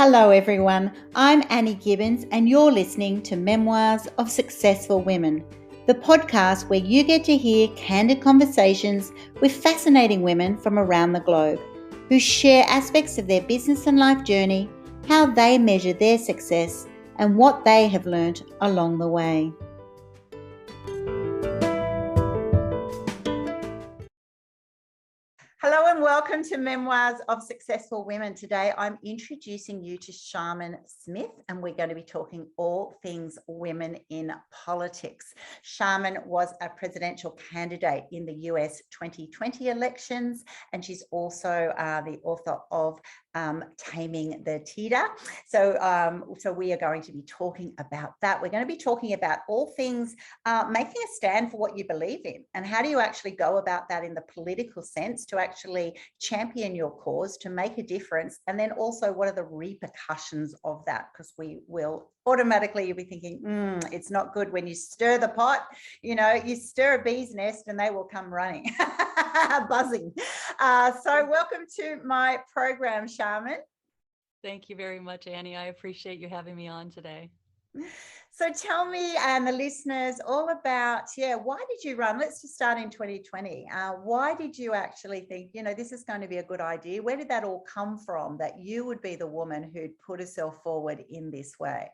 Hello everyone, I'm Annie Gibbins and you're listening to Memoirs of Successful Women, the podcast where you get to hear candid conversations with fascinating women from around the globe who share aspects of their business and life journey, how they measure their success and what they have learned along the way. Hello and welcome to Memoirs of Successful Women. Today I'm introducing you to Sharmin Smith and we're going to be talking all things women in politics. Sharmin was a presidential candidate in the US 2020 elections and she's also the author of Taming the Tida. So we are going to be talking about that. We're going to be talking about all things making a stand for what you believe in and how do you actually go about that in the political sense to actually champion your cause, to make a difference, and then also what are the repercussions of that, because we will automatically you'll be thinking it's not good when you stir the pot, you stir a bee's nest and they will come running buzzing. So welcome to my program, Sharmin. Thank you very much, Annie. I appreciate you having me on today. So tell me and the listeners all about, why did you run? Let's just start in 2020. Why did you actually think, this is going to be a good idea? Where did that all come from, that you would be the woman who'd put herself forward in this way?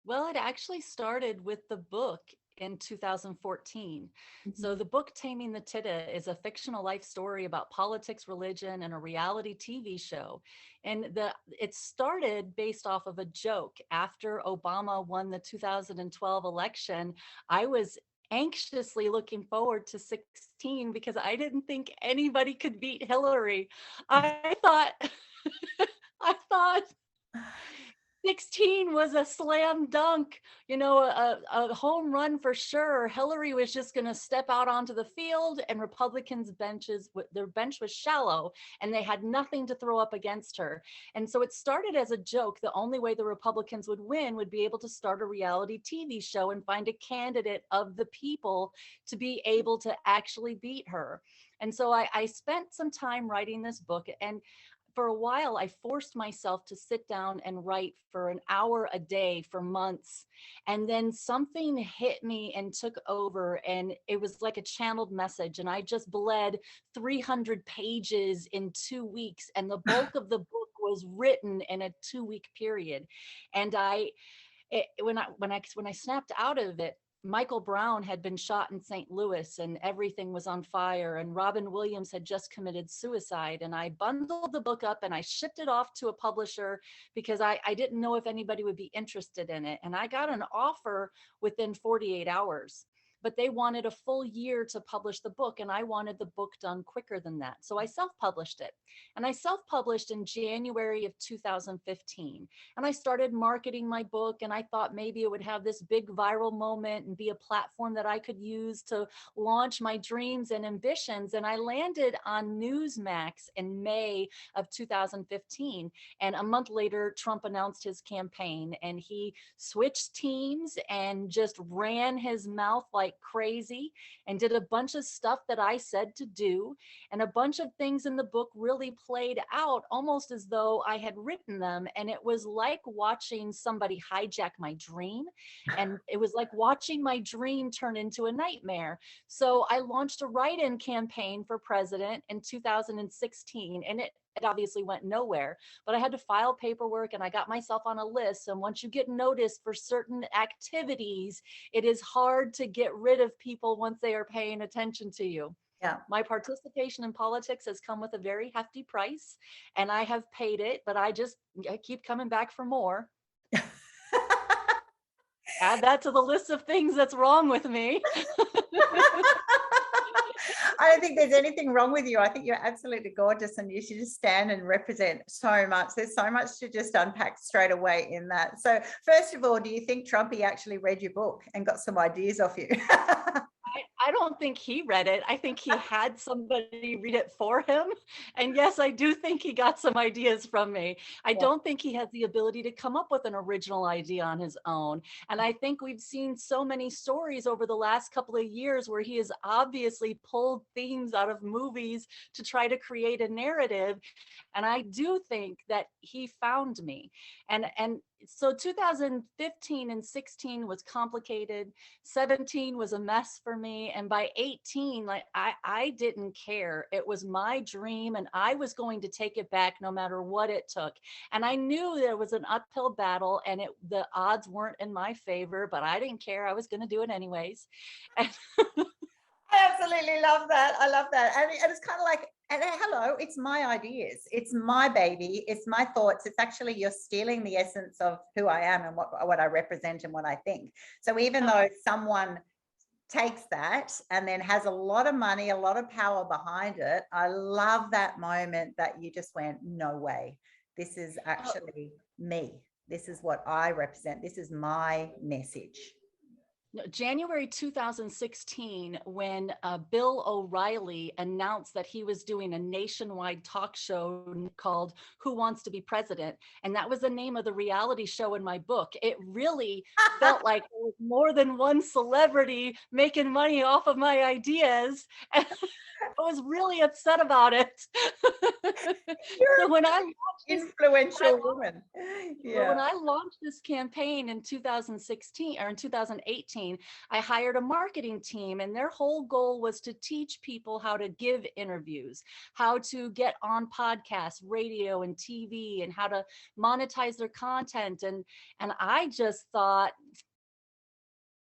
Well, it actually started with the book in 2014. Mm-hmm. So the book Taming the Tida is a fictional life story about politics, religion, and a reality TV show. And it started based off of a joke. After Obama won the 2012 election, I was anxiously looking forward to 16 because I didn't think anybody could beat Hillary. I thought 16 was a slam dunk, a home run for sure. Hillary was just going to step out onto the field and Republicans' their bench was shallow and they had nothing to throw up against her. And so it started as a joke. The only way the Republicans would win would be able to start a reality TV show and find a candidate of the people to be able to actually beat her. And so I spent some time writing this book, and for a while, I forced myself to sit down and write for an hour a day for months. And then something hit me and took over, and it was like a channeled message. And I just bled 300 pages in 2 weeks. And the bulk of the book was written in a 2-week period. And when I snapped out of it, Michael Brown had been shot in St. Louis and everything was on fire, and Robin Williams had just committed suicide. And I bundled the book up and I shipped it off to a publisher because I didn't know if anybody would be interested in it. And I got an offer within 48 hours. But they wanted a full year to publish the book, and I wanted the book done quicker than that. So I self-published it. And I self-published in January of 2015. And I started marketing my book, and I thought maybe it would have this big viral moment and be a platform that I could use to launch my dreams and ambitions. And I landed on Newsmax in May of 2015. And a month later, Trump announced his campaign, and he switched teams and just ran his mouth like crazy and did a bunch of stuff that I said to do. And a bunch of things in the book really played out almost as though I had written them. And it was like watching somebody hijack my dream. And it was like watching my dream turn into a nightmare. So I launched a write-in campaign for president in 2016, and it obviously went nowhere, but I had to file paperwork and I got myself on a list. And once you get noticed for certain activities, it is hard to get rid of people once they are paying attention to you. Yeah. My participation in politics has come with a very hefty price, and I have paid it, but I keep coming back for more. Add that to the list of things that's wrong with me. I don't think there's anything wrong with you. I think you're absolutely gorgeous and you should just stand and represent so much. There's so much to just unpack straight away in that. So first of all, do you think Trumpy actually read your book and got some ideas off you? I don't think he read it. I think he had somebody read it for him. And yes, I do think he got some ideas from me. I Yeah. don't think he has the ability to come up with an original idea on his own. And I think we've seen so many stories over the last couple of years where he has obviously pulled themes out of movies to try to create a narrative. And I do think that he found me. And so 2015 and 16 was complicated. 17 was a mess for me. And by 18, like I didn't care. It was my dream and I was going to take it back no matter what it took. And I knew there was an uphill battle and the odds weren't in my favor, but I didn't care. I was going to do it anyways. And I absolutely love that. I love that. And it's kind of like, and hello, it's my ideas. It's my baby. It's my thoughts. It's actually, you're stealing the essence of who I am and what I represent and what I think. So even though someone takes that and then has a lot of money, a lot of power behind it, I love that moment that you just went, no way. This is actually me. This is what I represent. This is my message. January 2016, when Bill O'Reilly announced that he was doing a nationwide talk show called Who Wants to Be President? And that was the name of the reality show in my book. It really felt like there was more than one celebrity making money off of my ideas. And I was really upset about it. So when I influential woman. Yeah. When I launched this campaign in 2016 or in 2018, I hired a marketing team and their whole goal was to teach people how to give interviews, how to get on podcasts, radio and TV, and how to monetize their content. And I just thought,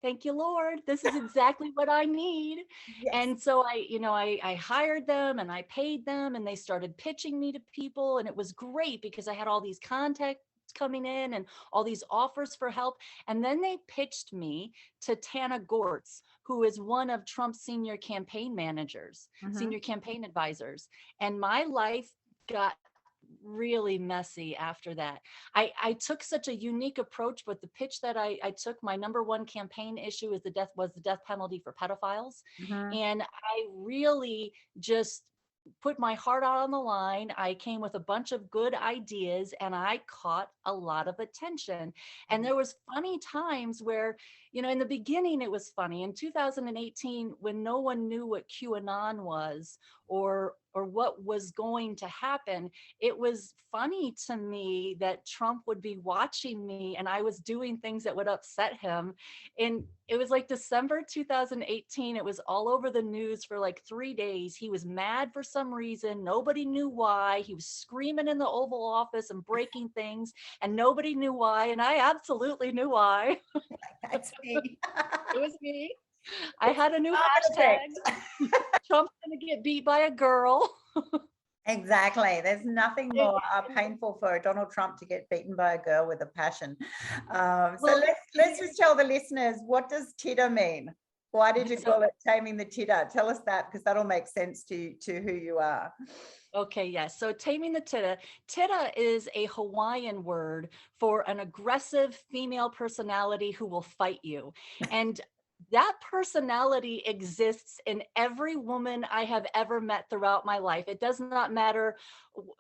thank you, Lord. This is exactly what I need. Yes. And so I hired them and I paid them and they started pitching me to people. And it was great because I had all these contacts coming in and all these offers for help. And then they pitched me to Tana Gortz, who is one of Trump's senior campaign managers, senior campaign advisors. And my life got really messy after that. I took such a unique approach, but the pitch that I took, my number one campaign issue is the death penalty for pedophiles. And I really just put my heart out on the line. I came with a bunch of good ideas and I caught a lot of attention. And there was funny times where, in the beginning it was funny. In 2018, when no one knew what QAnon was or what was going to happen, it was funny to me that Trump would be watching me and I was doing things that would upset him. And it was like December 2018. It was all over the news for like 3 days. He was mad for some reason. Nobody knew why. He was screaming in the Oval Office and breaking things and nobody knew why. And I absolutely knew why. That's me. It was me. I had a new hashtag. Trump's going to get beat by a girl. Exactly. There's nothing more painful for Donald Trump to get beaten by a girl with a passion. So let's just tell the listeners, what does titter mean? Why did you call it Taming the Titter? Tell us that, because that'll make sense to who you are. Okay, yes. So taming the titta. Titta is a Hawaiian word for an aggressive female personality who will fight you. And that personality exists in every woman I have ever met throughout my life. It does not matter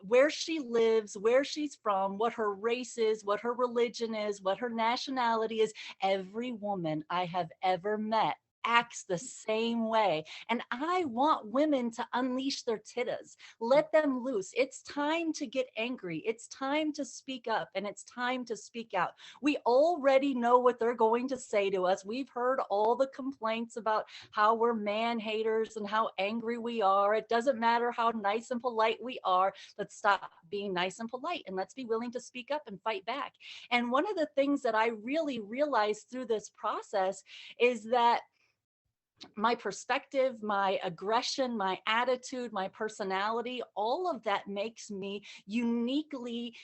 where she lives, where she's from, what her race is, what her religion is, what her nationality is. Every woman I have ever met acts the same way. And I want women to unleash their tittas, let them loose. It's time to get angry. It's time to speak up and it's time to speak out. We already know what they're going to say to us. We've heard all the complaints about how we're man haters and how angry we are. It doesn't matter how nice and polite we are. Let's stop being nice and polite and let's be willing to speak up and fight back. And one of the things that I really realized through this process is that my perspective, my aggression, my attitude, my personality, all of that makes me uniquely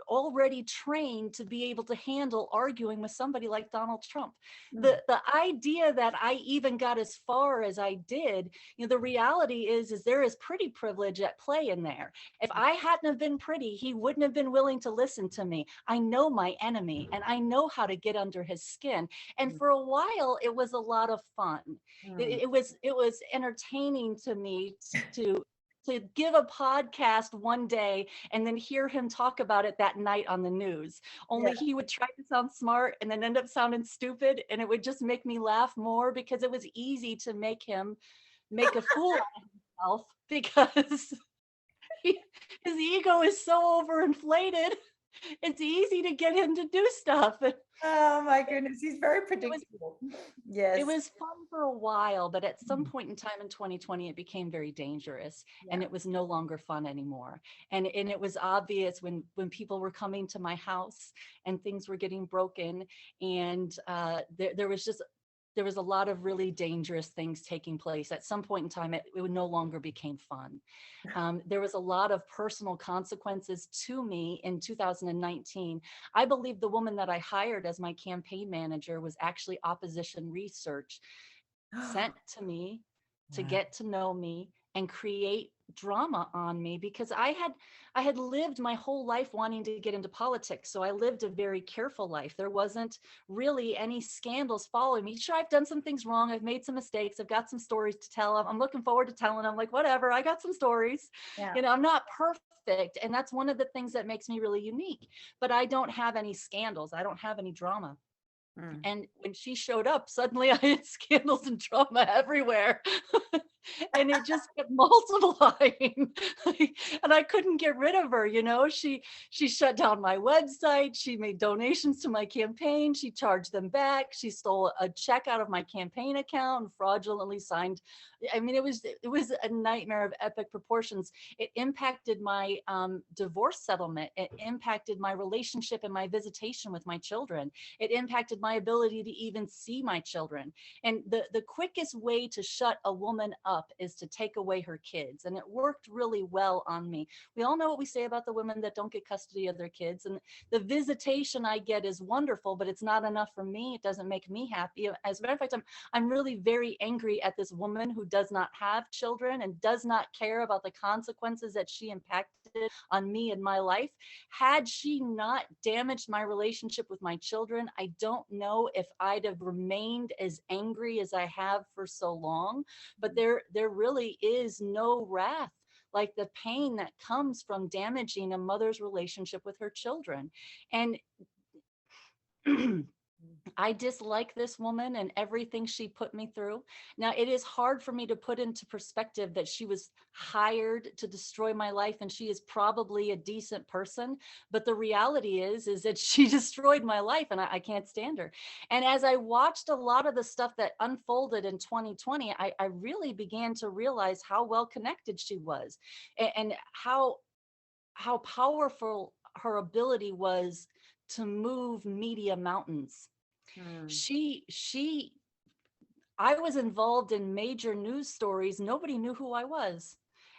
already trained to be able to handle arguing with somebody like Donald Trump. The idea that I even got as far as I did, the reality is there is pretty privilege at play in there. If I hadn't have been pretty, he wouldn't have been willing to listen to me. I know my enemy and I know how to get under his skin. And for a while, it was a lot of fun. Mm. It was entertaining to me to give a podcast one day and then hear him talk about it that night on the news. Yeah. Only he would try to sound smart and then end up sounding stupid, and it would just make me laugh more because it was easy to make him make a fool out of himself because he, his ego is so overinflated. It's easy to get him to do stuff. Oh my goodness, he's very It was predictable. it Yes. was fun for a while, but at some Mm. point in time in 2020, it became very dangerous and Yeah. it was no longer fun anymore. And it was obvious when people were coming to my house and things were getting broken, and there was a lot of really dangerous things taking place. At some point in time, it no longer became fun. There was a lot of personal consequences to me in 2019. I believe the woman that I hired as my campaign manager was actually opposition research sent to me to Wow. get to know me and create drama on me, because I had lived my whole life wanting to get into politics. So I lived a very careful life. There wasn't really any scandals following me. Sure, I've done some things wrong. I've made some mistakes. I've got some stories to tell. I'm looking forward to telling them, like, whatever, I got some stories. Yeah. You know, I'm not perfect. And that's one of the things that makes me really unique. But I don't have any scandals. I don't have any drama. Mm. And when she showed up, suddenly I had scandals and drama everywhere. And it just kept multiplying. And I couldn't get rid of her. You know, she shut down my website. She made donations to my campaign. She charged them back. She stole a check out of my campaign account and fraudulently signed. I mean, it was a nightmare of epic proportions. It impacted my divorce settlement. It impacted my relationship and my visitation with my children. It impacted my ability to even see my children. And the quickest way to shut a woman up is to take away her kids. And it worked really well on me. We all know what we say about the women that don't get custody of their kids. And the visitation I get is wonderful, but it's not enough for me. It doesn't make me happy. As a matter of fact, I'm really very angry at this woman who does not have children and does not care about the consequences that she impacted on me and my life. Had she not damaged my relationship with my children, I don't know if I'd have remained as angry as I have for so long. But there really is no wrath like the pain that comes from damaging a mother's relationship with her children. And I dislike this woman and everything she put me through. Now, it is hard for me to put into perspective that she was hired to destroy my life and she is probably a decent person. But the reality is that she destroyed my life and I can't stand her. And as I watched a lot of the stuff that unfolded in 2020, I really began to realize how well connected she was and how powerful her ability was to move media mountains. Mm. She I was involved in major news stories. Nobody knew who I was.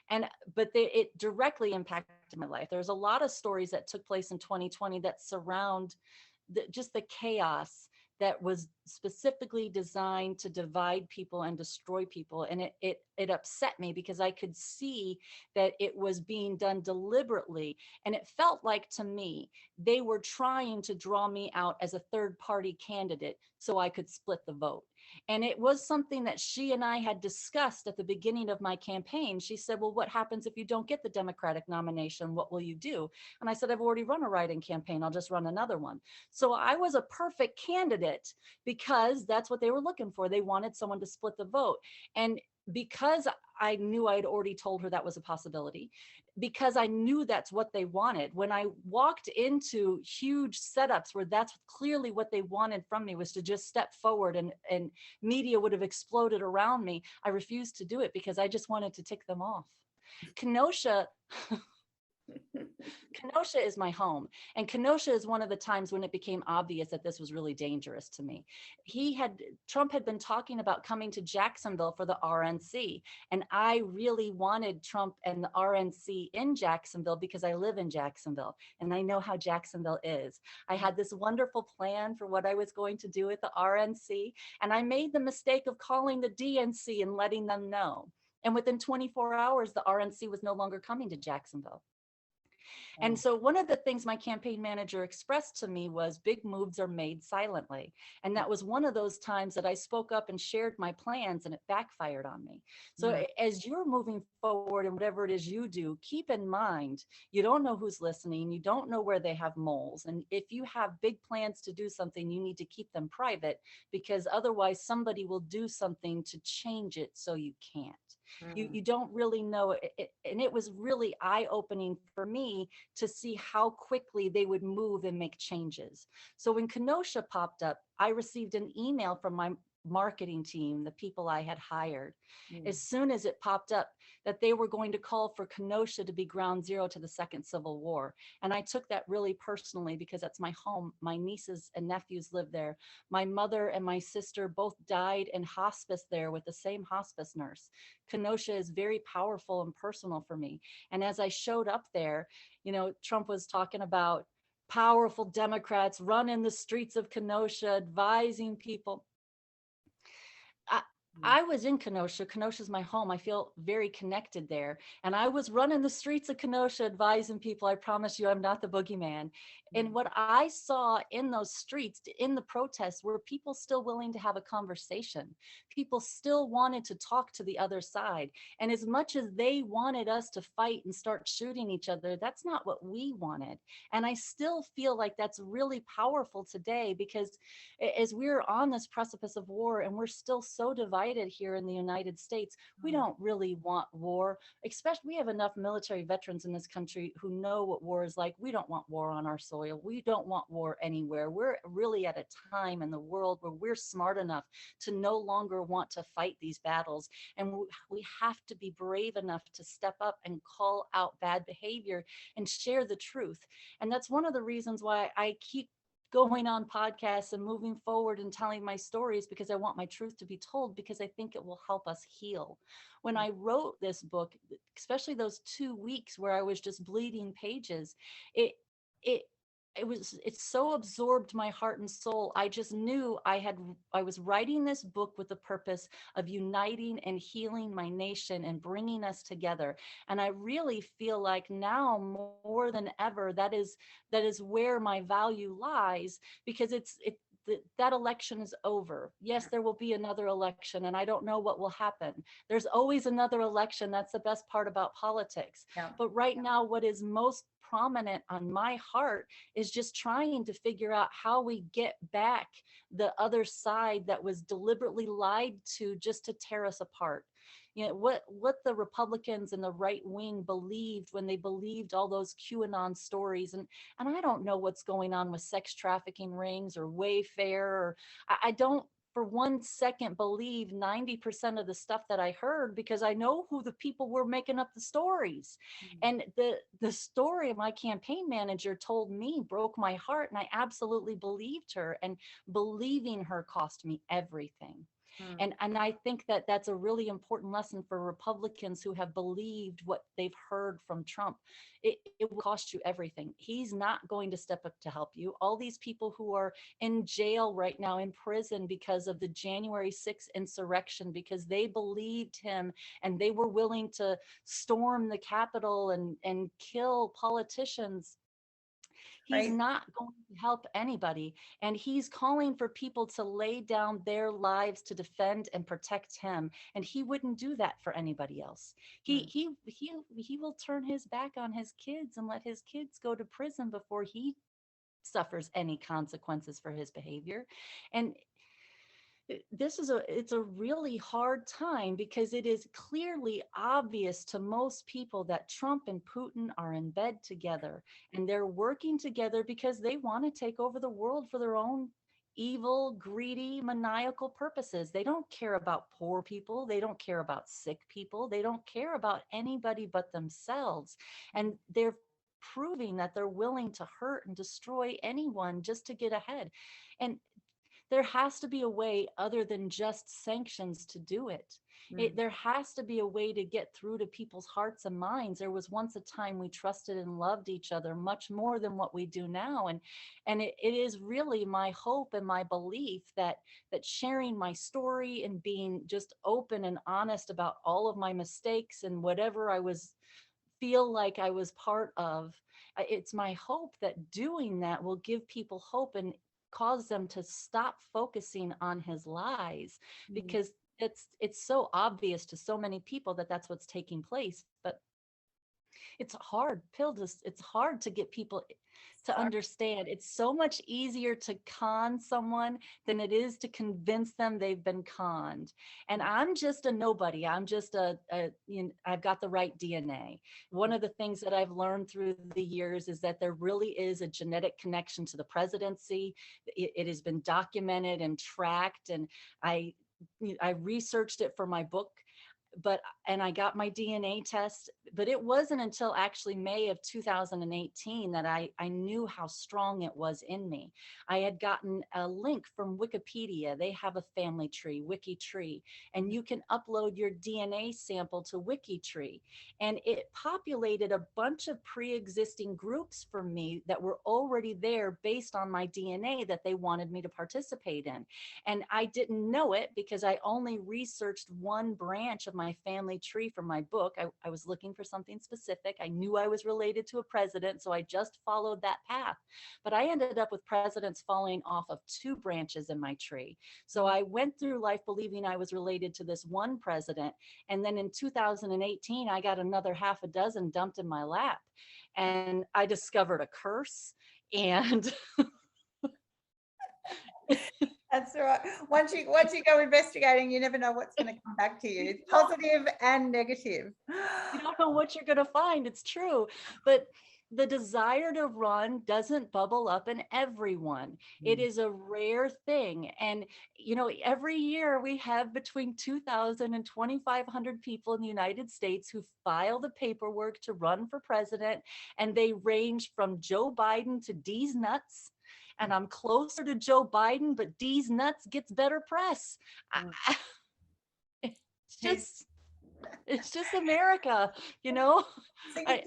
But it directly impacted my life. There's a lot of stories that took place in 2020 that surround just the chaos that was specifically designed to divide people and destroy people. And it upset me because I could see that it was being done deliberately. And it felt like to me, they were trying to draw me out as a third party candidate so I could split the vote. And it was something that she and I had discussed at the beginning of my campaign. She said, well, what happens if you don't get the Democratic nomination? What will you do? And I said, I've already run a write-in campaign. I'll just run another one. So I was a perfect candidate because that's what they were looking for. They wanted someone to split the vote. And because I knew I had already told her that was a possibility, because I knew that's what they wanted. When I walked into huge setups where that's clearly what they wanted from me was to just step forward and media would have exploded around me, I refused to do it because I just wanted to tick them off. Kenosha is my home. And Kenosha is one of the times when it became obvious that this was really dangerous to me. Trump had been talking about coming to Jacksonville for the RNC. And I really wanted Trump and the RNC in Jacksonville because I live in Jacksonville and I know how Jacksonville is. I had this wonderful plan for what I was going to do at the RNC. And I made the mistake of calling the DNC and letting them know. And within 24 hours, the RNC was no longer coming to Jacksonville. And so one of the things my campaign manager expressed to me was big moves are made silently. And that was one of those times that I spoke up and shared my plans and it backfired on me. So as you're moving forward and whatever it is you do, keep in mind, you don't know who's listening. You don't know where they have moles. And if you have big plans to do something, you need to keep them private because otherwise somebody will do something to change it so you can't. You don't really know it, and it was really eye-opening for me to see how quickly they would move and make changes. So when Kenosha popped up, I received an email from my marketing team, the people I had hired, as soon as it popped up that they were going to call for Kenosha to be ground zero to the Second Civil War. And I took that really personally because that's my home. My nieces and nephews live there. My mother and my sister both died in hospice there with the same hospice nurse. Kenosha is very powerful and personal for me. And as I showed up there, you know, Trump was talking about powerful Democrats running the streets of Kenosha, advising people. I was in Kenosha. Kenosha's my home. I feel very connected there. And I was running the streets of Kenosha advising people, I promise you, I'm not the boogeyman. And what I saw in those streets, in the protests, were people still willing to have a conversation. People still wanted to talk to the other side. And as much as they wanted us to fight and start shooting each other, that's not what we wanted. And I still feel like that's really powerful today because as we're on this precipice of war and we're still so divided here in the United States, we don't really want war. Especially, we have enough military veterans in this country who know what war is like. We don't want war on our soil. We don't want war anywhere. We're really at a time in the world where we're smart enough to no longer want to fight these battles. And we have to be brave enough to step up and call out bad behavior and share the truth. And that's one of the reasons why I keep going on podcasts and moving forward and telling my stories, because I want my truth to be told, because I think it will help us heal. When I wrote this book, especially those 2 weeks where I was just bleeding pages, it so absorbed my heart and soul. I just knew I was writing this book with the purpose of uniting and healing my nation and bringing us together. And I really feel like now more than ever, that is where my value lies, because that election is over. Yes, there will be another election, and I don't know what will happen. There's always another election. That's the best part about politics. Yeah. But right now, what is most prominent on my heart is just trying to figure out how we get back the other side that was deliberately lied to just to tear us apart. You know, what the Republicans and the right wing believed when they believed all those QAnon stories. And I don't know what's going on with sex trafficking rings or Wayfair, or I don't for 1 second believe 90% of the stuff that I heard, because I know who the people were making up the stories. And the story my campaign manager told me broke my heart, and I absolutely believed her, and believing her cost me everything. And I think that that's a really important lesson for Republicans who have believed what they've heard from Trump. It will cost you everything. He's not going to step up to help you. All these people who are in jail right now, in prison because of the January 6th insurrection, because they believed him and they were willing to storm the Capitol and kill politicians. He's not going to help anybody. And he's calling for people to lay down their lives to defend and protect him. And he wouldn't do that for anybody else. He will turn his back on his kids and let his kids go to prison before he suffers any consequences for his behavior. And it's a really hard time, because it is clearly obvious to most people that Trump and Putin are in bed together, and they're working together because they want to take over the world for their own evil, greedy, maniacal purposes. They don't care about poor people. They don't care about sick people. They don't care about anybody but themselves. And they're proving that they're willing to hurt and destroy anyone just to get ahead. And there has to be a way other than just sanctions to do it. There has to be a way to get through to people's hearts and minds. There was once a time we trusted and loved each other much more than what we do now. And it is really my hope and my belief that sharing my story and being just open and honest about all of my mistakes and whatever I was feel like I was part of. It's my hope that doing that will give people hope and cause them to stop focusing on his lies, because it's so obvious to so many people that that's what's taking place. But it's hard it's hard to get people to understand. It's so much easier to con someone than it is to convince them they've been conned. And I'm just a nobody. I'm just I've got the right DNA. One of the things that I've learned through the years is that there really is a genetic connection to the presidency. It has been documented and tracked, and I researched it for my book, and I got my DNA test, but it wasn't until actually May of 2018 that I knew how strong it was in me. I had gotten a link from Wikipedia. They have a family tree, WikiTree, and you can upload your DNA sample to WikiTree. And it populated a bunch of pre-existing groups for me that were already there based on my DNA that they wanted me to participate in. And I didn't know it because I only researched one branch of my family tree for my book. I was looking for something specific. I knew I was related to a president, so I just followed that path. But I ended up with presidents falling off of 2 branches in my tree. So I went through life believing I was related to this one president. And then in 2018, I got another half a dozen dumped in my lap. And I discovered a curse. And That's right. Once you go investigating, you never know what's going to come back to you, positive and negative. you don't know what you're going to find. It's true. But the desire to run doesn't bubble up in everyone. It is a rare thing. And, every year we have between 2,000 and 2,500 people in the United States who file the paperwork to run for president. And they range from Joe Biden to D's nuts. And I'm closer to Joe Biden, but D's nuts gets better press. It's just America, So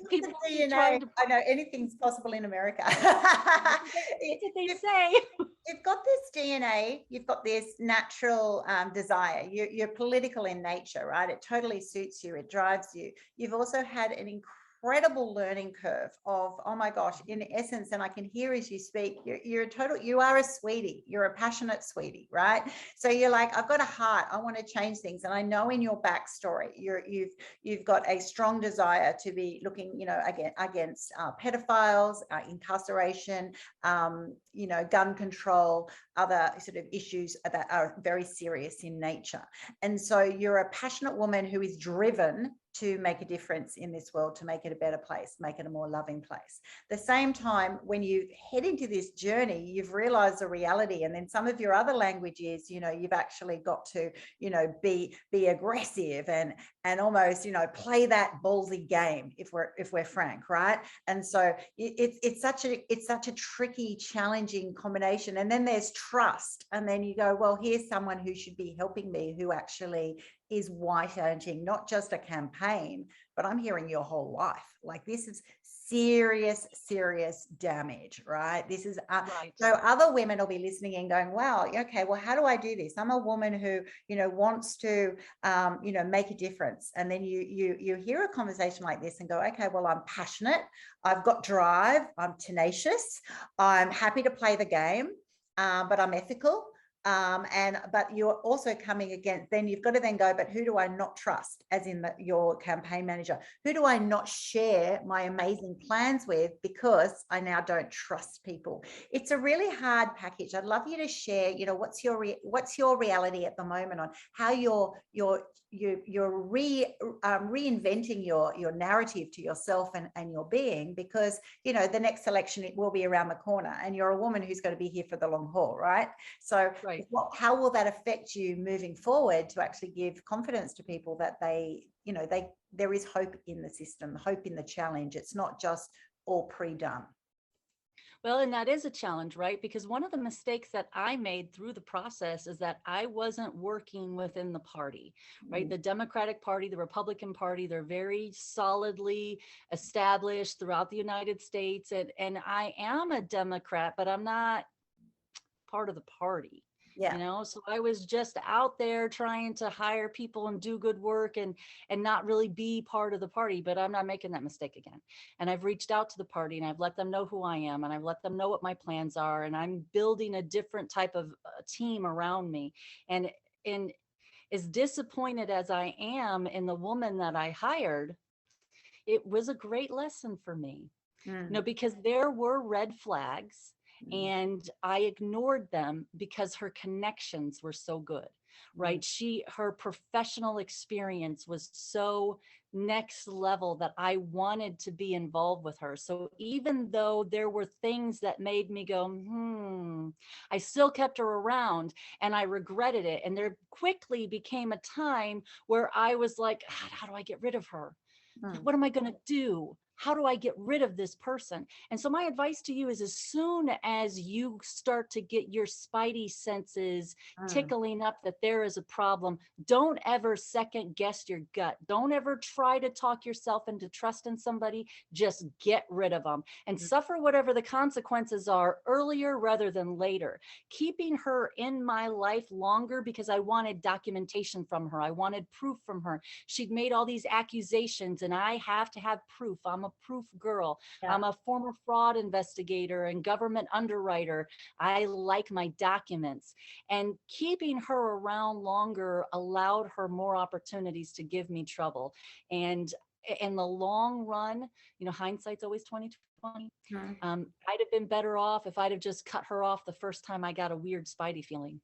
people DNA, trying to. I know anything's possible in America. What did they say? You've got this DNA, you've got this natural desire. You're political in nature, right? It totally suits you. It drives you. You've also had an incredible learning curve of, oh my gosh, in essence, and I can hear as you speak, you are a sweetie, you're a passionate sweetie, right? So you're like, I've got a heart, I want to change things. And I know in your backstory, you've got a strong desire to be looking, against pedophiles, incarceration, gun control, other sort of issues that are very serious in nature. And so you're a passionate woman who is driven to make a difference in this world, to make it a better place, make it a more loving place. At the same time, when you head into this journey, you've realized the reality. And then some of your other language is, you've actually got to, be aggressive and almost, play that ballsy game, if we're frank, right? And so it's such a tricky, challenging combination. And then there's trust. And then you go, well, here's someone who should be helping me, who actually is white-anting, not just a campaign, but I'm hearing your whole life. Like, this is serious damage, right? This is Right. So other women will be listening and going, wow, okay, well, how do I do this? I'm a woman who, wants to, make a difference. And then you hear a conversation like this and go, okay, well, I'm passionate, I've got drive, I'm tenacious, I'm happy to play the game, but I'm ethical. But you're also coming against, then you've got to then go, but who do I not trust, as in your campaign manager? Who do I not share my amazing plans with because I now don't trust people? It's a really hard package. I'd love you to share, what's your reality at the moment on how you're reinventing your narrative to yourself and your being, because, the next election, it will be around the corner, and you're a woman who's going to be here for the long haul, right? So right. How will that affect you moving forward to actually give confidence to people that there is hope in the system, hope in the challenge? It's not just all pre-done. Well, and that is a challenge, right? Because one of the mistakes that I made through the process is that I wasn't working within the party, right? The Democratic Party, the Republican Party, they're very solidly established throughout the United States. And I am a Democrat, but I'm not part of the party. Yeah. you know? So I was just out there trying to hire people and do good work and not really be part of the party, but I'm not making that mistake again. And I've reached out to the party and I've let them know who I am, and I've let them know what my plans are, and I'm building a different type of team around me. And as disappointed as I am in the woman that I hired, it was a great lesson for me, Mm. because there were red flags Mm. and I ignored them because her connections were so good, right? Her professional experience was so next level that I wanted to be involved with her. So even though there were things that made me go, I still kept her around, and I regretted it. And there quickly became a time where I was like, "God, how do I get rid of her? Like, what am I going to do? How do I get rid of this person?" And so my advice to you is, as soon as you start to get your spidey senses tickling up that there is a problem, don't ever second guess your gut. Don't ever try to talk yourself into trusting somebody. Just get rid of them and suffer whatever the consequences are earlier rather than later. Keeping her in my life longer because I wanted documentation from her. I wanted proof from her. She'd made all these accusations and I have to have proof. I'm a proof girl. Yeah. I'm a former fraud investigator and government underwriter. I like my documents. And keeping her around longer allowed her more opportunities to give me trouble. And in the long run, hindsight's always 20/20. I'd have been better off if I'd have just cut her off the first time I got a weird spidey feeling.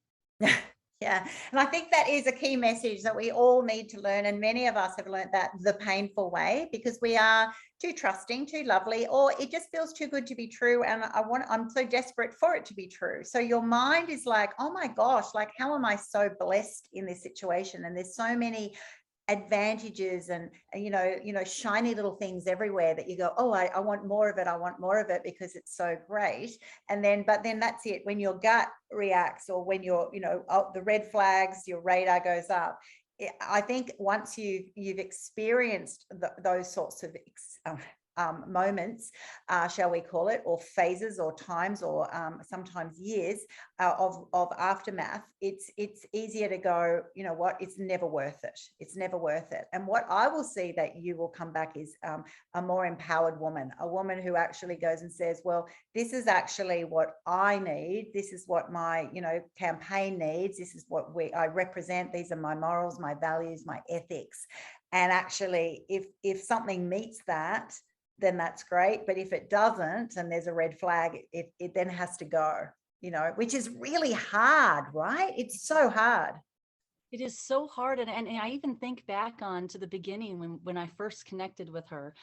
Yeah. And I think that is a key message that we all need to learn. And many of us have learned that the painful way, because we are too trusting, too lovely, or it just feels too good to be true. And I'm so desperate for it to be true. So your mind is like, oh my gosh, like, how am I so blessed in this situation? And there's so many advantages and shiny little things everywhere that you go, oh, I want more of it. I want more of it because it's so great. But then that's it. When your gut reacts, or when the red flags, your radar goes up. I think once you've experienced those sorts of moments, shall we call it, or phases or times, or sometimes years of aftermath, it's easier to go, you know what, it's never worth it. It's never worth it. And what I will see that you will come back is a more empowered woman, a woman who actually goes and says, well, this is actually what I need. This is what my, campaign needs. This is what I represent. These are my morals, my values, my ethics. And actually, if something meets that, then that's great. But if it doesn't, and there's a red flag, it then has to go, which is really hard, right? It's so hard. It is so hard. And I even think back on to the beginning when I first connected with her.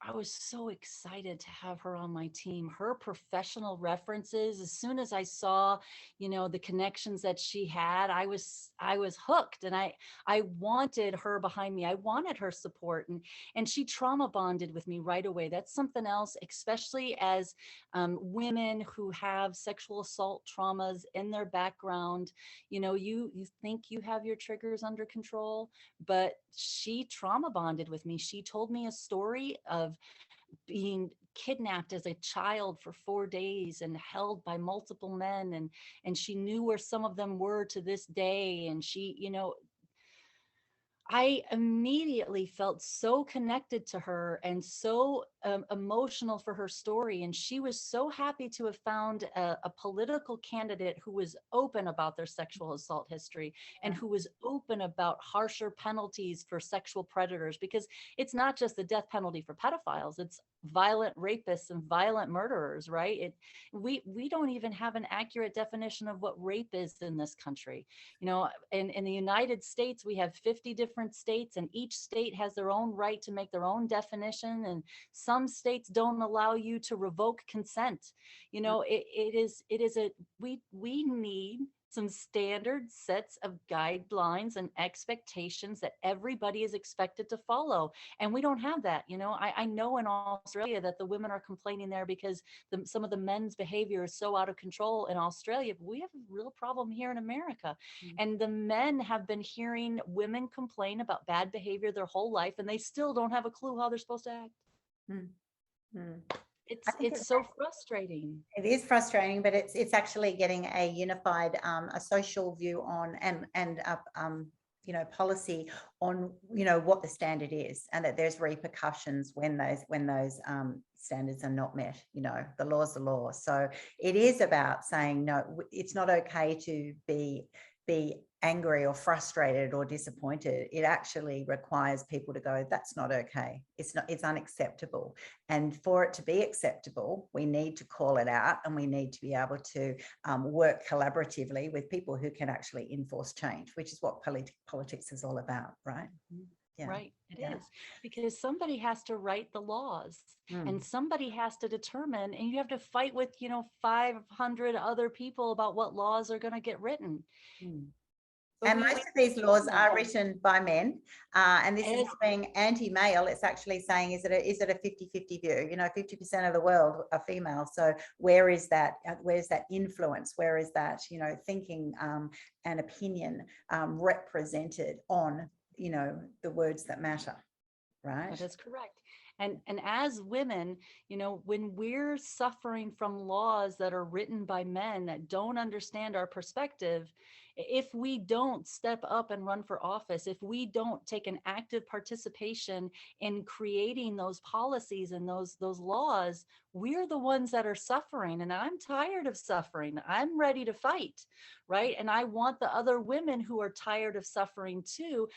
I was so excited to have her on my team. Her professional references, as soon as I saw, the connections that she had, I was hooked, and I wanted her behind me. I wanted her support, and she trauma bonded with me right away. That's something else, especially as women who have sexual assault traumas in their background. You think you have your triggers under control, but she trauma bonded with me. She told me a story of being kidnapped as a child for 4 days and held by multiple men, and she knew where some of them were to this day. And I immediately felt so connected to her and so emotional for her story. And she was so happy to have found a political candidate who was open about their sexual assault history and who was open about harsher penalties for sexual predators, because it's not just the death penalty for pedophiles, it's violent rapists and violent murderers, right? We don't even have an accurate definition of what rape is in this country. In the United States, we have 50 different states, and each state has their own right to make their own definition. And some states don't allow you to revoke consent. We need some standard sets of guidelines and expectations that everybody is expected to follow. And we don't have that. I know in Australia that the women are complaining there because some of the men's behavior is so out of control in Australia, but we have a real problem here in America. And the men have been hearing women complain about bad behavior their whole life, and they still don't have a clue how they're supposed to act. I think it's so frustrating. it is frustrating, but it's actually getting a unified, a social view on and policy on what the standard is, and that there's repercussions when those standards are not met. The law's the law. So it is about saying no. It's not okay to be angry or frustrated or disappointed. It actually requires people to go, that's not okay. It's unacceptable. And for it to be acceptable, we need to call it out, and we need to be able to work collaboratively with people who can actually enforce change, which is what politics is all about, right? Yeah. Right, it is, because somebody has to write the laws, and somebody has to determine, and you have to fight with 500 other people about what laws are going to get written. And most of these laws are written by men, and this is being anti-male. It's actually saying, is it a 50-50 view? 50% of the world are female. So where is that? Where's that influence? Where is that thinking and opinion represented on the words that matter, right? That is correct. And as women, when we're suffering from laws that are written by men that don't understand our perspective, if we don't step up and run for office, if we don't take an active participation in creating those policies and those laws, we're the ones that are suffering. And I'm tired of suffering. I'm ready to fight, right? And I want the other women who are tired of suffering too,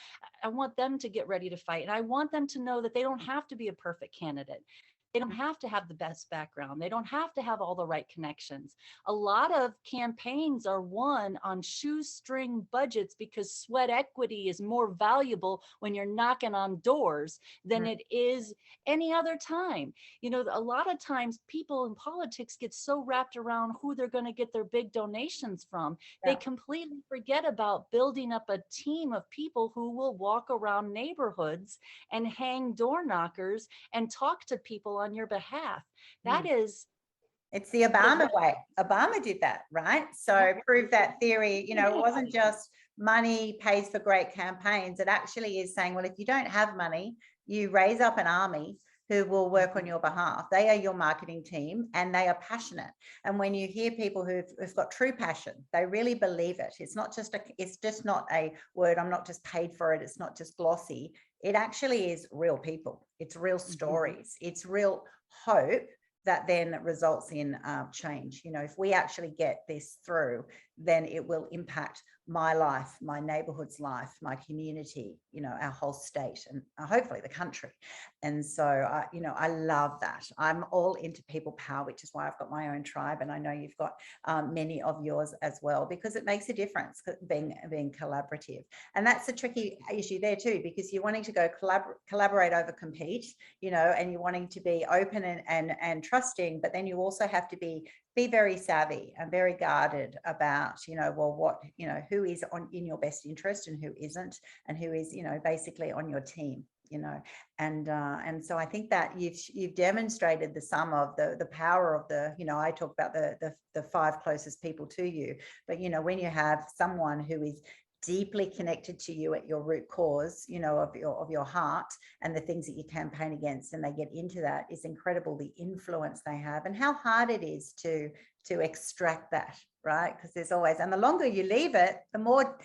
I want them to get ready to fight. And I want them to know that they don't have to be a perfect candidate. They don't have to have the best background. They don't have to have all the right connections. A lot of campaigns are won on shoestring budgets because sweat equity is more valuable when you're knocking on doors than it is any other time. A lot of times people in politics get so wrapped around who they're going to get their big donations from. They completely forget about building up a team of people who will walk around neighborhoods and hang door knockers and talk to people on your behalf. That is, it's the Obama way. Obama did that, right? So prove that theory. It wasn't just money pays for great campaigns. It actually is saying, well, if you don't have money, you raise up an army who will work on your behalf. They are your marketing team, and they are passionate. And when you hear people who've got true passion, they really believe it. It's just not a word. I'm not just paid for it. It's not just glossy. It actually is real people. It's real stories. It's real hope that then results in change. If we actually get this through, then it will impact my life, my neighborhood's life, my community, our whole state, and hopefully the country. And so, I love that. I'm all into people power, which is why I've got my own tribe. And I know you've got many of yours as well, because it makes a difference being collaborative. And that's a tricky issue there too, because you're wanting to go collaborate over compete, and you're wanting to be open and trusting, but then you also have to be very savvy and very guarded about, who is in your best interest and who isn't, and who is, basically on your team, and so I think that you've demonstrated the sum of the power of I talk about the 5 closest people to you, but when you have someone who is deeply connected to you at your root cause, of your heart and the things that you campaign against, and they get into that, is incredible, the influence they have and how hard it is to extract that, right? Because there's always, and the longer you leave it, the more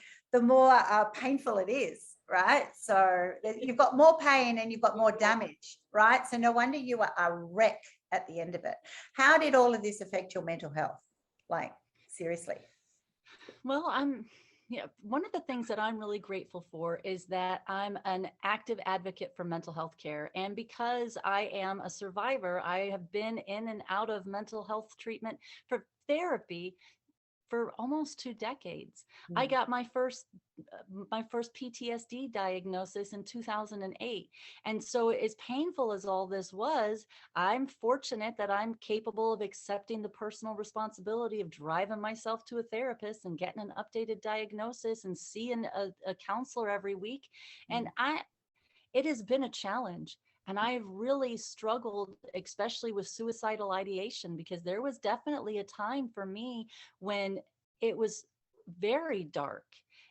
painful it is, right? So you've got more pain and you've got more damage, right? So no wonder you are a wreck at the end of it. How did all of this affect your mental health? Like, seriously. Well, one of the things that I'm really grateful for is that I'm an active advocate for mental health care. And because I am a survivor, I have been in and out of mental health treatment for therapy for almost 2 decades. I got my first PTSD diagnosis in 2008. And so as painful as all this was, I'm fortunate that I'm capable of accepting the personal responsibility of driving myself to a therapist and getting an updated diagnosis and seeing a counselor every week. And it has been a challenge. And I've really struggled, especially with suicidal ideation, because there was definitely a time for me when it was very dark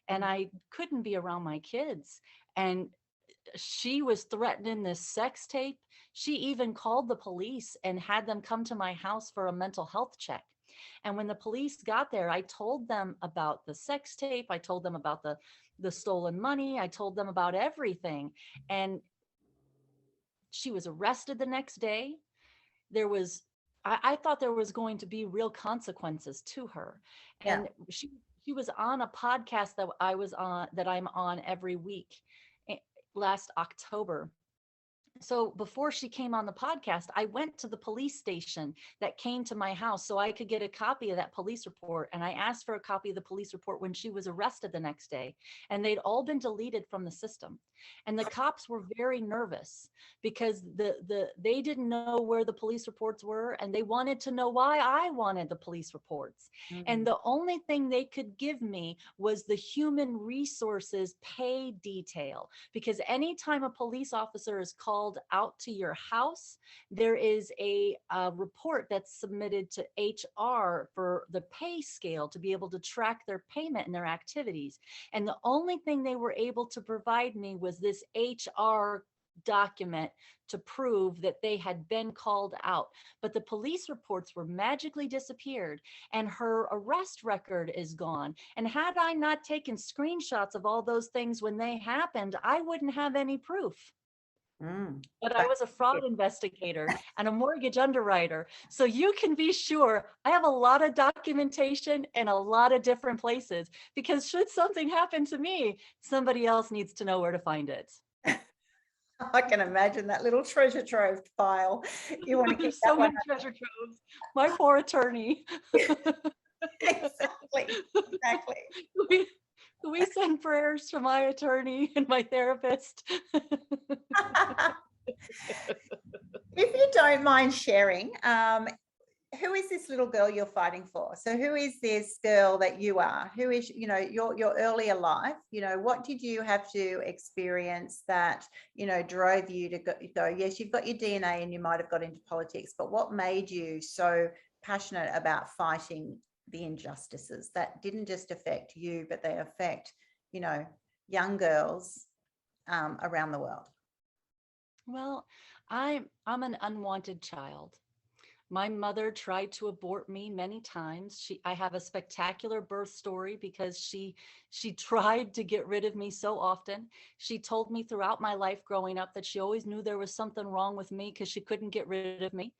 and I couldn't be around my kids. And she was threatening this sex tape. She even called the police and had them come to my house for a mental health check. And when the police got there, I told them about the sex tape. I told them about the stolen money. I told them about everything. And she was arrested the next day. I thought there was going to be real consequences to her. Yeah. And she was on a podcast that I'm on every week last October. So before she came on the podcast, I went to the police station that came to my house so I could get a copy of that police report. And I asked for a copy of the police report when she was arrested the next day, and they'd all been deleted from the system. And the cops were very nervous because they didn't know where the police reports were, and they wanted to know why I wanted the police reports. And the only thing they could give me was the human resources pay detail, because anytime a police officer is called out to your house, there is a report that's submitted to HR for the pay scale to be able to track their payment and their activities. And the only thing they were able to provide me was this HR document to prove that they had been called out. But the police reports were magically disappeared, and her arrest record is gone. And had I not taken screenshots of all those things when they happened, I wouldn't have any proof. But I was a fraud investigator and a mortgage underwriter. So you can be sure I have a lot of documentation in a lot of different places, because should something happen to me, somebody else needs to know where to find it. I can imagine that little treasure trove file. You want to keep so that many one treasure troves. My poor attorney. Exactly. We send prayers to my attorney and my therapist. If you don't mind sharing, who is this little girl you're fighting for? So who is this girl that you are? Who is, your earlier life? What did you have to experience that, drove you to go, yes, you've got your DNA and you might have got into politics, but what made you so passionate about fighting the injustices that didn't just affect you, but they affect, young girls around the world? Well, I'm an unwanted child. My mother tried to abort me many times. I have a spectacular birth story because she tried to get rid of me so often. She told me throughout my life growing up that she always knew there was something wrong with me because she couldn't get rid of me.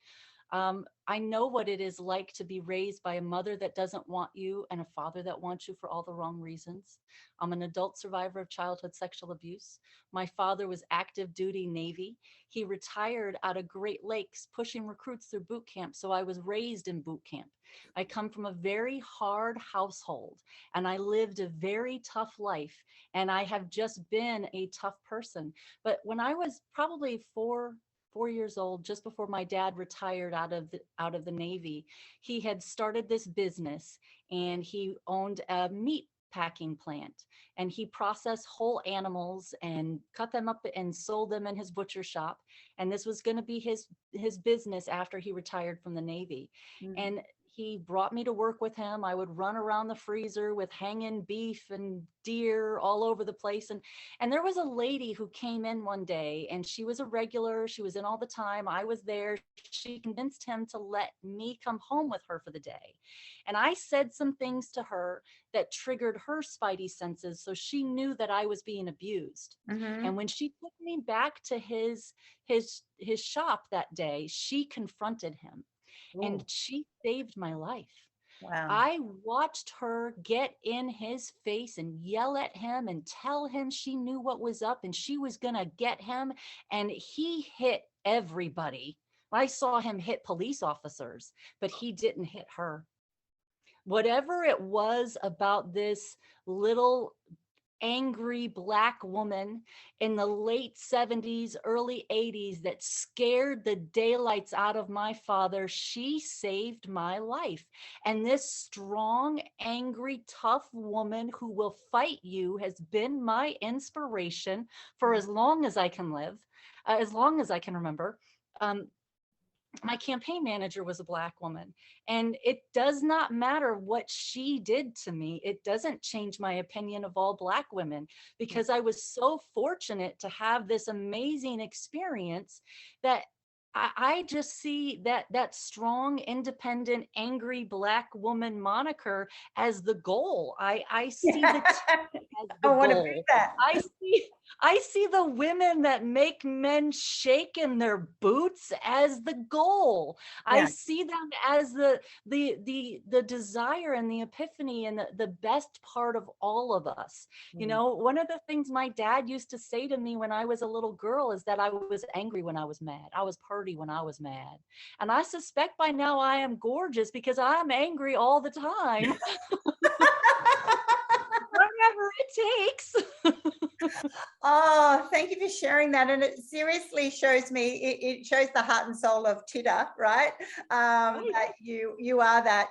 I know what it is like to be raised by a mother that doesn't want you and a father that wants you for all the wrong reasons. I'm an adult survivor of childhood sexual abuse. My father was active duty Navy. He retired out of Great Lakes pushing recruits through boot camp, so I was raised in boot camp. I come from a very hard household, and I lived a very tough life, and I have just been a tough person. But when I was probably four years old, just before my dad retired out of the Navy, he had started this business, and he owned a meat packing plant, and he processed whole animals and cut them up and sold them in his butcher shop. And this was going to be his business after he retired from the Navy. And he brought me to work with him. I would run around the freezer with hanging beef and deer all over the place. And there was a lady who came in one day, and she was a regular. She was in all the time. I was there. She convinced him to let me come home with her for the day. And I said some things to her that triggered her spidey senses. So she knew that I was being abused. And when she took me back to his shop that day, she confronted him. Ooh. And she saved my life. Wow. I watched her get in his face and yell at him and tell him she knew what was up and she was going to get him. And he hit everybody. I saw him hit police officers, but he didn't hit her. Whatever it was about this little angry Black woman in the late 70s, early 80s that scared the daylights out of my father, she saved my life. And this strong, angry, tough woman who will fight you has been my inspiration for as long as I can live, as long as I can remember. my campaign manager was a Black woman, and it does not matter what she did to me. It doesn't change my opinion of all Black women, because I was so fortunate to have this amazing experience that I just see that strong, independent, angry Black woman moniker as the goal. I see the team as I the want to be goal. that. I see the women that make men shake in their boots as the goal. I Yeah. see them as the desire and the epiphany and the best part of all of us. You know, one of the things my dad used to say to me when I was a little girl is that I was angry when I was mad. I was purty when I was mad. And I suspect by now I am gorgeous because I'm angry all the time. Whatever it takes. Oh, thank you for sharing that. And it seriously shows me, it shows the heart and soul of Titter, right? Right. That you are that,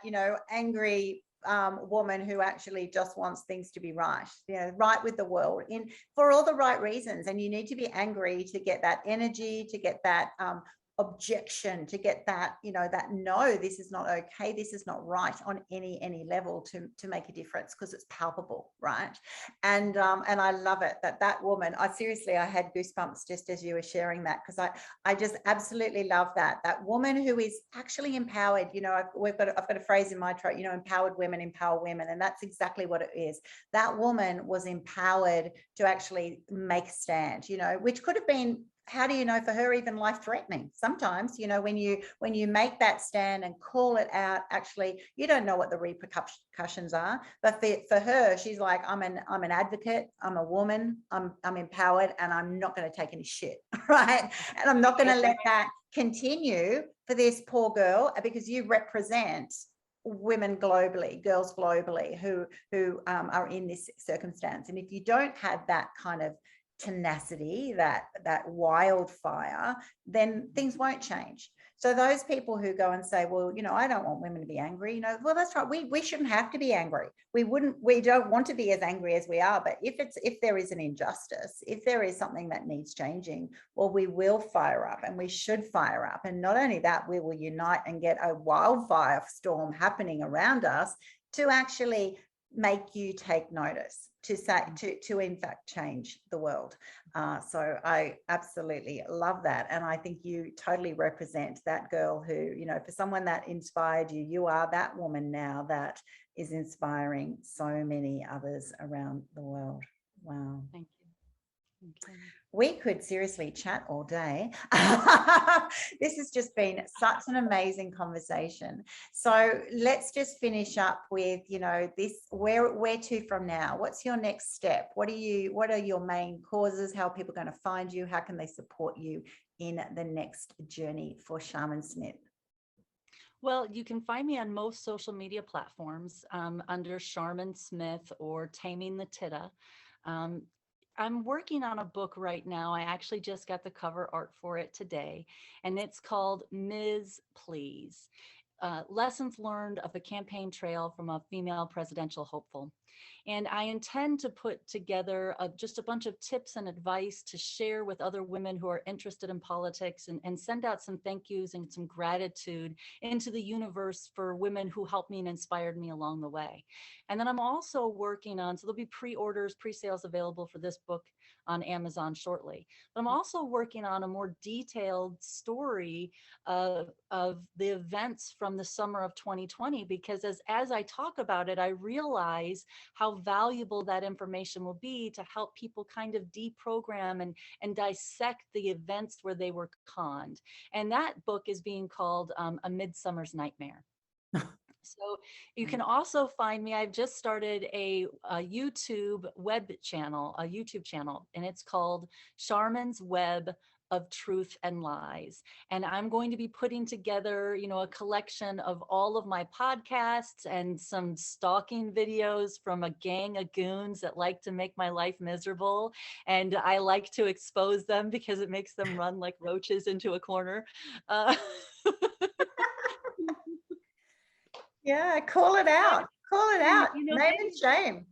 angry woman who actually just wants things to be right, right with the world for all the right reasons. And you need to be angry to get that energy, to get that objection, to get that, that no, this is not okay, this is not right on any level to make a difference, because it's palpable, right? And I love it that woman, I had goosebumps just as you were sharing that, because I just absolutely love that woman who is actually empowered. I've got a phrase in my throat, empowered women empower women, and that's exactly what it is. That woman was empowered to actually make a stand, which could have been, how do you know, for her, even life-threatening sometimes, when you make that stand and call it out. Actually, you don't know what the repercussions are, but for her, she's like, I'm an advocate, I'm a woman, I'm empowered, and I'm not going to take any shit, right? And I'm not going to let that continue for this poor girl, because you represent women globally, girls globally who are in this circumstance. And if you don't have that kind of tenacity, that wildfire, then things won't change. So those people who go and say, well, I don't want women to be angry, well, that's right. We shouldn't have to be angry. We don't want to be as angry as we are. But if there is an injustice, if there is something that needs changing, well, we will fire up, and we should fire up. And not only that, we will unite and get a wildfire storm happening around us to actually make you take notice, to in fact change the world. So I absolutely love that. And I think you totally represent that girl who, for someone that inspired you, you are that woman now that is inspiring so many others around the world. Wow. Thank you. Okay. We could seriously chat all day. This has just been such an amazing conversation. So let's just finish up with, this, where to from now? What's your next step? What are your main causes? How are people going to find you? How can they support you in the next journey for Sharmin Smith? Well, you can find me on most social media platforms under Sharmin Smith or Taming the Titta. I'm working on a book right now. I actually just got the cover art for it today, and it's called Ms. Please, Lessons Learned of a Campaign Trail from a Female Presidential Hopeful. And I intend to put together just a bunch of tips and advice to share with other women who are interested in politics, and send out some thank yous and some gratitude into the universe for women who helped me and inspired me along the way. And then I'm also working on, so there'll be pre-orders, pre-sales available for this book on Amazon shortly. But I'm also working on a more detailed story of the events from the summer of 2020, because as I talk about it, I realize how valuable that information will be to help people kind of deprogram and dissect the events where they were conned. And that book is being called A Midsummer's Nightmare. So you can also find me. I've just started a YouTube channel, and it's called Sharmin's Web of Truth and Lies. And I'm going to be putting together, a collection of all of my podcasts and some stalking videos from a gang of goons that like to make my life miserable. And I like to expose them because it makes them run like roaches into a corner. Yeah, call it out. Call it out. Name and shame.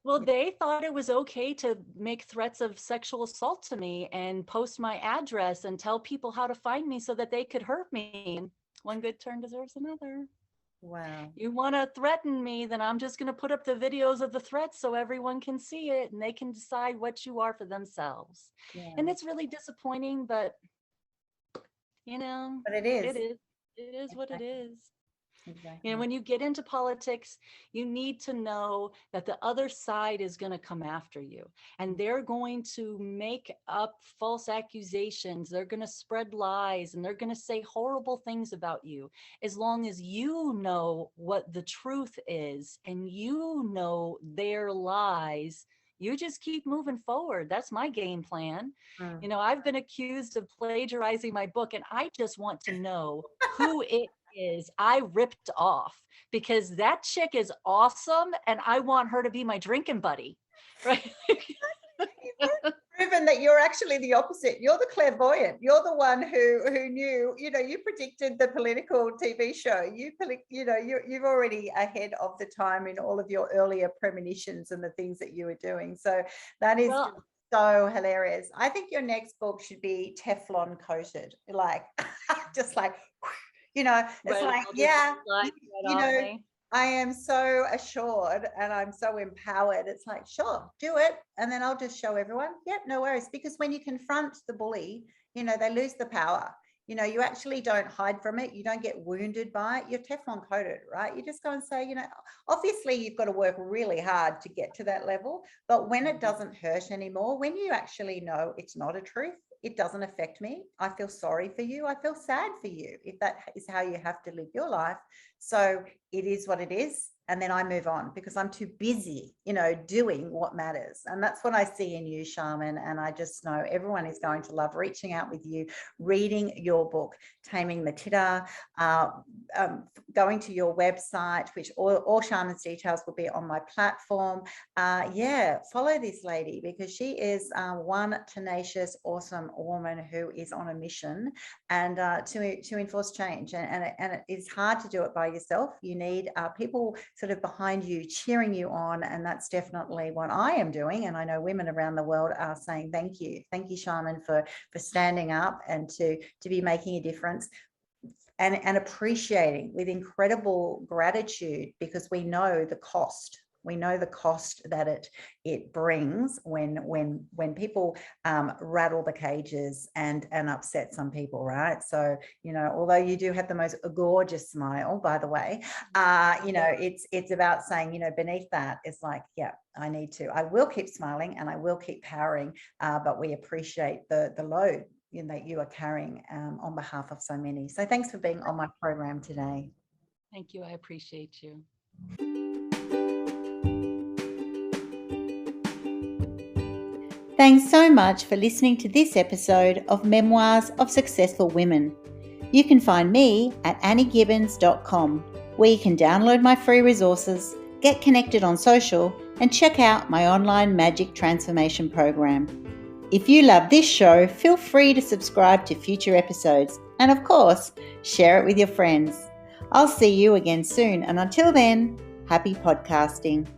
Well, they thought it was okay to make threats of sexual assault to me and post my address and tell people how to find me so that they could hurt me. And one good turn deserves another. Wow. You want to threaten me, then I'm just going to put up the videos of the threats so everyone can see it and they can decide what you are for themselves. Yeah. And it's really disappointing, but you know, But it is. it is what it is. Exactly. You know, when you get into politics, you need to know that the other side is going to come after you and they're going to make up false accusations. They're going to spread lies and they're going to say horrible things about you. As long as you know what the truth is and you know their lies, you just keep moving forward. That's my game plan. You know, I've been accused of plagiarizing my book and I just want to know who it is I ripped off, because that chick is awesome and I want her to be my drinking buddy, right? Proven that you're actually the opposite. You're the clairvoyant. You're the one who knew, you predicted the political TV show. You're already ahead of the time in all of your earlier premonitions and the things that you were doing. So that is so hilarious. I think your next book should be Teflon coated, like just like, it's like, yeah, I am so assured and I'm so empowered. It's like, sure, do it. And then I'll just show everyone, yep, no worries. Because when you confront the bully, they lose the power. You actually don't hide from it. You don't get wounded by it. You're Teflon coated, right? You just go and say, obviously you've got to work really hard to get to that level. But when it doesn't hurt anymore, when you actually know it's not a truth, it doesn't affect me. I feel sorry for you. I feel sad for you if that is how you have to live your life. So it is what it is. And then I move on because I'm too busy, doing what matters. And that's what I see in you, Sharmin. And I just know everyone is going to love reaching out with you, reading your book, Taming the Titter, going to your website, which all Sharmin's details will be on my platform. Follow this lady because she is one tenacious, awesome woman who is on a mission and to enforce change. And it is hard to do it by yourself. You need people sort of behind you, cheering you on. And that's definitely what I am doing. And I know women around the world are saying, thank you, Sharmin, for standing up and to be making a difference. And appreciating with incredible gratitude, because we know the cost. We know the cost that it brings when people rattle the cages and upset some people, right? So, although you do have the most gorgeous smile, by the way, it's about saying, beneath that, it's like, yeah, I will keep smiling and I will keep powering, but we appreciate the load that you are carrying on behalf of so many. So thanks for being on my program today. Thank you. I appreciate you. Thanks so much for listening to this episode of Memoirs of Successful Women. You can find me at anniegibbins.com, where you can download my free resources, get connected on social, and check out my online magic transformation program. If you love this show, feel free to subscribe to future episodes and, of course, share it with your friends. I'll see you again soon, and until then, happy podcasting.